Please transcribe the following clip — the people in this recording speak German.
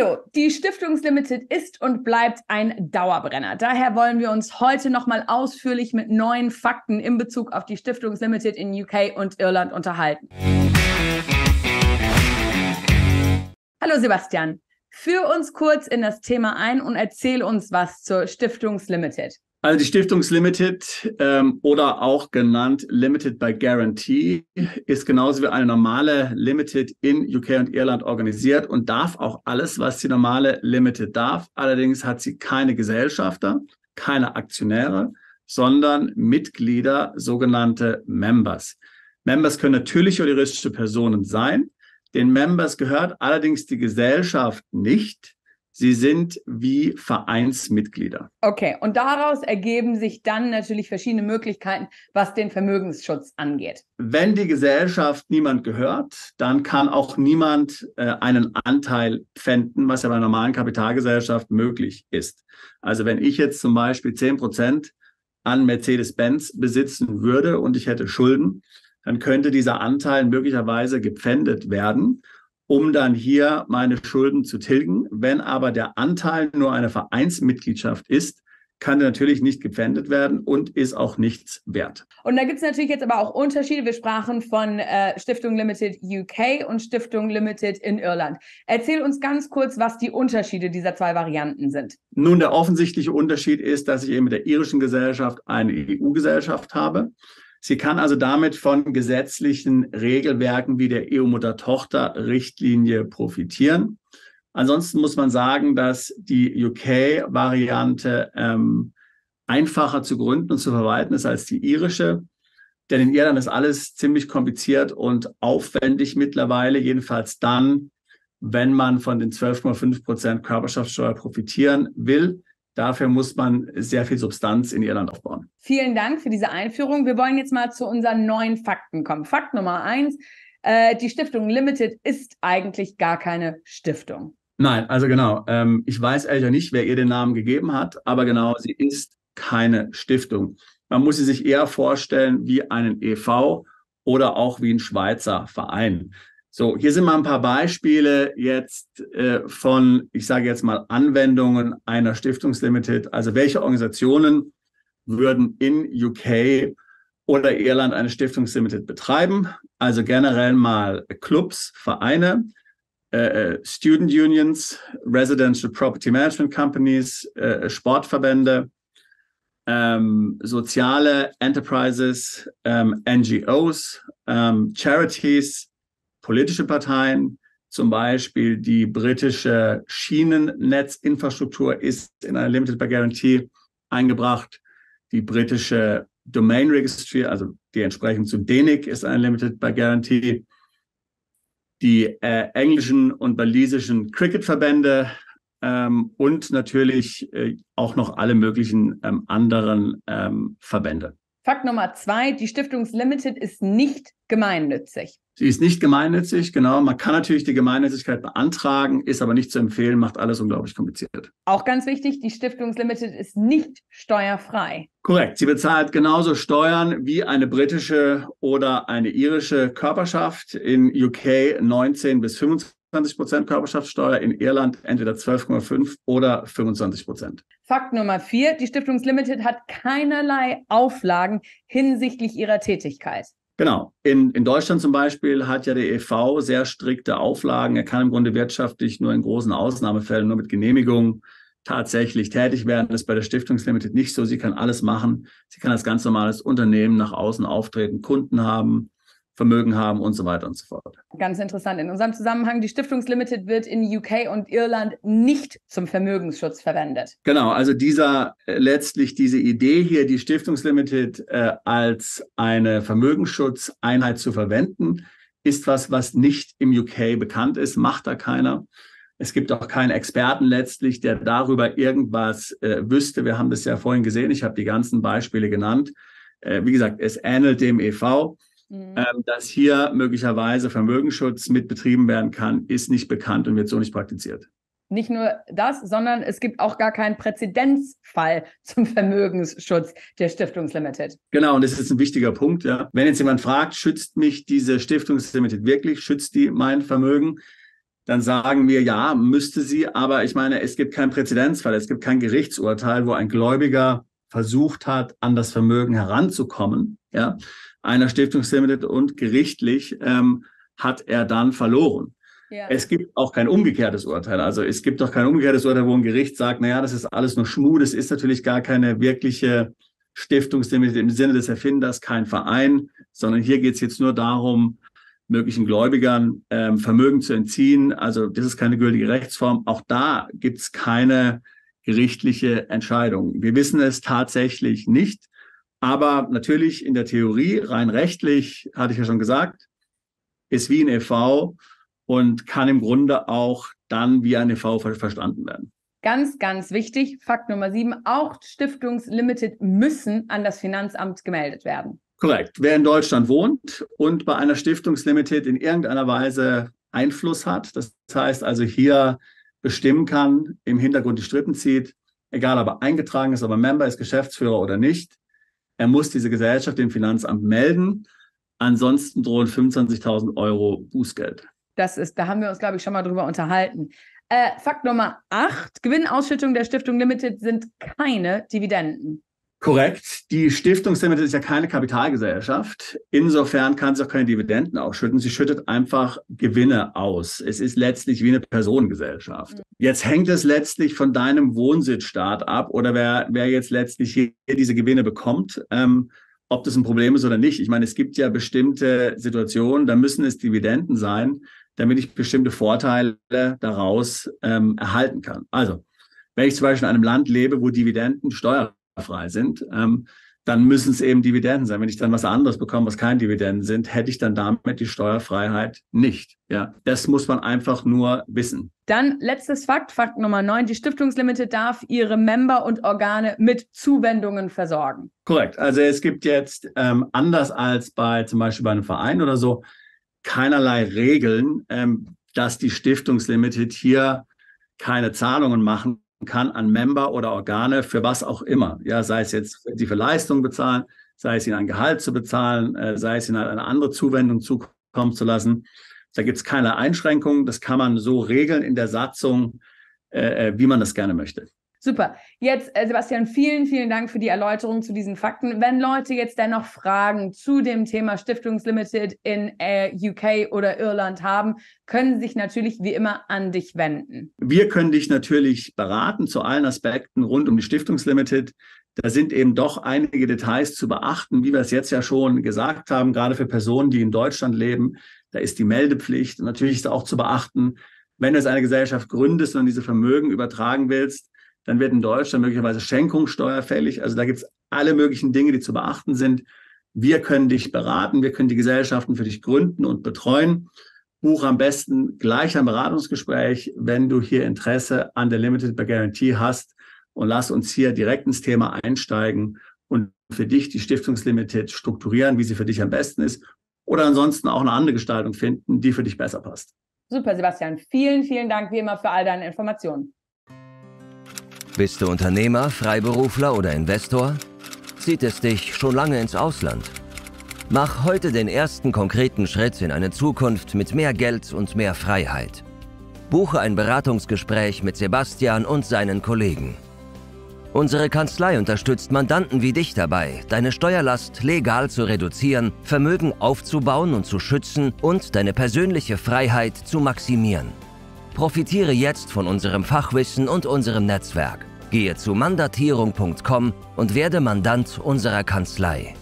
Hallo, die Stiftungslimited ist und bleibt ein Dauerbrenner. Daher wollen wir uns heute nochmal ausführlich mit neuen Fakten in Bezug auf die Stiftungslimited in UK und Irland unterhalten. Hallo Sebastian, führ uns kurz in das Thema ein und erzähl uns was zur Stiftungslimited. Also die Stiftungslimited oder auch genannt Limited by Guarantee ist genauso wie eine normale Limited in UK und Irland organisiert und darf auch alles, was die normale Limited darf. Allerdings hat sie keine Gesellschafter, keine Aktionäre, sondern Mitglieder, sogenannte Members. Members können natürliche oder juristische Personen sein. Den Members gehört allerdings die Gesellschaft nicht. Sie sind wie Vereinsmitglieder. Okay, und daraus ergeben sich dann natürlich verschiedene Möglichkeiten, was den Vermögensschutz angeht. Wenn die Gesellschaft niemand gehört, dann kann auch niemand einen Anteil pfänden, was ja bei einer normalen Kapitalgesellschaft möglich ist. Also wenn ich jetzt zum Beispiel 10% an Mercedes-Benz besitzen würde und ich hätte Schulden, dann könnte dieser Anteil möglicherweise gepfändet werden, um dann hier meine Schulden zu tilgen. Wenn aber der Anteil nur eine Vereinsmitgliedschaft ist, kann der natürlich nicht gepfändet werden und ist auch nichts wert. Und da gibt es natürlich jetzt aber auch Unterschiede. Wir sprachen von Stiftung Limited UK und Stiftung Limited in Irland. Erzähl uns ganz kurz, was die Unterschiede dieser zwei Varianten sind. Nun, der offensichtliche Unterschied ist, dass ich eben mit der irischen Gesellschaft eine EU-Gesellschaft habe. Sie kann also damit von gesetzlichen Regelwerken wie der EU-Mutter-Tochter-Richtlinie profitieren. Ansonsten muss man sagen, dass die UK-Variante einfacher zu gründen und zu verwalten ist als die irische. Denn in Irland ist alles ziemlich kompliziert und aufwendig mittlerweile, jedenfalls dann, wenn man von den 12,5% Körperschaftssteuer profitieren will. Dafür muss man sehr viel Substanz in Irland aufbauen. Vielen Dank für diese Einführung. Wir wollen jetzt mal zu unseren neuen Fakten kommen. Fakt Nummer 1, die Stiftung Limited ist eigentlich gar keine Stiftung. Nein, also genau. Ich weiß ehrlich nicht, wer ihr den Namen gegeben hat, aber genau, sie ist keine Stiftung. Man muss sie sich eher vorstellen wie einen e.V. oder auch wie ein Schweizer Verein. So, hier sind mal ein paar Beispiele jetzt von, ich sage jetzt mal, Anwendungen einer Stiftungslimited. Also welche Organisationen würden in UK oder Irland eine Stiftungslimited betreiben? Also generell mal Clubs, Vereine, Student Unions, Residential Property Management Companies, Sportverbände, soziale Enterprises, NGOs, Charities, politische Parteien, zum Beispiel die britische Schienennetzinfrastruktur ist in eine Limited by Guarantee eingebracht. Die britische Domain Registry, also die entsprechend zu DENIC, ist eine Limited by Guarantee. Die englischen und walisischen Cricketverbände und natürlich auch noch alle möglichen anderen Verbände. Fakt Nummer 2, die Stiftungslimited ist nicht gemeinnützig. Sie ist nicht gemeinnützig, genau. Man kann natürlich die Gemeinnützigkeit beantragen, ist aber nicht zu empfehlen, macht alles unglaublich kompliziert. Auch ganz wichtig, die Stiftungslimited ist nicht steuerfrei. Korrekt. Sie bezahlt genauso Steuern wie eine britische oder eine irische Körperschaft. In UK 19 bis 25% Körperschaftssteuer, in Irland entweder 12,5 oder 25%. Fakt Nummer 4, die Stiftungslimited hat keinerlei Auflagen hinsichtlich ihrer Tätigkeit. Genau. In Deutschland zum Beispiel hat ja der e.V. sehr strikte Auflagen. Er kann im Grunde wirtschaftlich nur in großen Ausnahmefällen, nur mit Genehmigung tatsächlich tätig werden. Das ist bei der Stiftungslimited nicht so. Sie kann alles machen. Sie kann als ganz normales Unternehmen nach außen auftreten, Kunden haben, Vermögen haben und so weiter und so fort. Ganz interessant. In unserem Zusammenhang, die Stiftungslimited wird in UK und Irland nicht zum Vermögensschutz verwendet. Genau, also letztlich diese Idee hier, die Stiftungslimited als eine Vermögensschutzeinheit zu verwenden, ist was nicht im UK bekannt ist, macht da keiner. Es gibt auch keinen Experten letztlich, der darüber irgendwas wüsste. Wir haben das ja vorhin gesehen, ich habe die ganzen Beispiele genannt. Wie gesagt, es ähnelt dem e.V., dass hier möglicherweise Vermögensschutz mit betrieben werden kann, ist nicht bekannt und wird so nicht praktiziert. Nicht nur das, sondern es gibt auch gar keinen Präzedenzfall zum Vermögensschutz der Stiftungslimited. Genau, und das ist ein wichtiger Punkt. Ja. Wenn jetzt jemand fragt, schützt mich diese Stiftungslimited wirklich, schützt die mein Vermögen, dann dann sagen wir, ja, müsste sie, aber ich meine, es gibt keinen Präzedenzfall, es gibt kein Gerichtsurteil, wo ein Gläubiger versucht hat, an das Vermögen heranzukommen, ja, einer Stiftungslimited, und gerichtlich hat er dann verloren. Ja. Es gibt auch kein umgekehrtes Urteil. Also es gibt doch kein umgekehrtes Urteil, wo ein Gericht sagt, naja, das ist alles nur Schmuh, das ist natürlich gar keine wirkliche Stiftungslimited im Sinne des Erfinders, kein Verein, sondern hier geht es jetzt nur darum, möglichen Gläubigern Vermögen zu entziehen. Also das ist keine gültige Rechtsform. Auch da gibt es keine gerichtliche Entscheidung. Wir wissen es tatsächlich nicht, aber natürlich in der Theorie, rein rechtlich, hatte ich ja schon gesagt, ist wie ein e.V. und kann im Grunde auch dann wie ein e.V. verstanden werden. Ganz, ganz wichtig, Fakt Nummer 7, auch Stiftungslimited müssen an das Finanzamt gemeldet werden. Korrekt. Wer in Deutschland wohnt und bei einer Stiftungslimited in irgendeiner Weise Einfluss hat, das heißt also hier bestimmen kann, im Hintergrund die Strippen zieht, egal ob er eingetragen ist, ob er Member ist, Geschäftsführer oder nicht, er muss diese Gesellschaft dem Finanzamt melden. Ansonsten drohen 25.000 € Bußgeld. Da haben wir uns, glaube ich, schon mal drüber unterhalten. Fakt Nummer 8, Gewinnausschüttung der Stiftung Limited sind keine Dividenden. Korrekt. Die Stiftungslimited ist ja keine Kapitalgesellschaft. Insofern kann sie auch keine Dividenden ausschütten. Sie schüttet einfach Gewinne aus. Es ist letztlich wie eine Personengesellschaft. Jetzt hängt es letztlich von deinem Wohnsitzstaat ab oder wer jetzt letztlich hier diese Gewinne bekommt, ob das ein Problem ist oder nicht. Ich meine, es gibt ja bestimmte Situationen, da müssen es Dividenden sein, damit ich bestimmte Vorteile daraus erhalten kann. Also, wenn ich zum Beispiel in einem Land lebe, wo Dividenden steuerfrei sind, dann müssen es eben Dividenden sein. Wenn ich dann was anderes bekomme, was keine Dividenden sind, hätte ich dann damit die Steuerfreiheit nicht. Ja, das muss man einfach nur wissen. Dann letztes Fakt, Fakt Nummer 9. Die Stiftungslimited darf ihre Member und Organe mit Zuwendungen versorgen. Korrekt. Also es gibt jetzt, anders als zum Beispiel bei einem Verein oder so, keinerlei Regeln, dass die Stiftungslimited hier keine Zahlungen machen kann an Member oder Organe für was auch immer. Ja, sei es jetzt, sie für Leistungen bezahlen, sei es ihnen ein Gehalt zu bezahlen, sei es ihnen eine andere Zuwendung zukommen zu lassen. Da gibt es keine Einschränkungen. Das kann man so regeln in der Satzung, wie man das gerne möchte. Super. Jetzt, Sebastian, vielen, vielen Dank für die Erläuterung zu diesen Fakten. Wenn Leute jetzt dennoch Fragen zu dem Thema Stiftungslimited in UK oder Irland haben, können sie sich natürlich wie immer an dich wenden. Wir können dich natürlich beraten zu allen Aspekten rund um die Stiftungslimited. Da sind eben doch einige Details zu beachten, wie wir es jetzt ja schon gesagt haben, gerade für Personen, die in Deutschland leben. Da ist die Meldepflicht. Und natürlich ist auch zu beachten, wenn du jetzt eine Gesellschaft gründest und diese Vermögen übertragen willst, dann wird in Deutschland möglicherweise Schenkungssteuer fällig. Also da gibt es alle möglichen Dinge, die zu beachten sind. Wir können dich beraten, wir können die Gesellschaften für dich gründen und betreuen. Buche am besten gleich ein Beratungsgespräch, wenn du hier Interesse an der Limited by Guarantee hast, und lass uns hier direkt ins Thema einsteigen und für dich die Stiftungslimited strukturieren, wie sie für dich am besten ist, oder ansonsten auch eine andere Gestaltung finden, die für dich besser passt. Super, Sebastian. Vielen, vielen Dank wie immer für all deine Informationen. Bist du Unternehmer, Freiberufler oder Investor? Zieht es dich schon lange ins Ausland? Mach heute den ersten konkreten Schritt in eine Zukunft mit mehr Geld und mehr Freiheit. Buche ein Beratungsgespräch mit Sebastian und seinen Kollegen. Unsere Kanzlei unterstützt Mandanten wie dich dabei, deine Steuerlast legal zu reduzieren, Vermögen aufzubauen und zu schützen und deine persönliche Freiheit zu maximieren. Profitiere jetzt von unserem Fachwissen und unserem Netzwerk. Gehe zu mandatierung.com und werde Mandant unserer Kanzlei.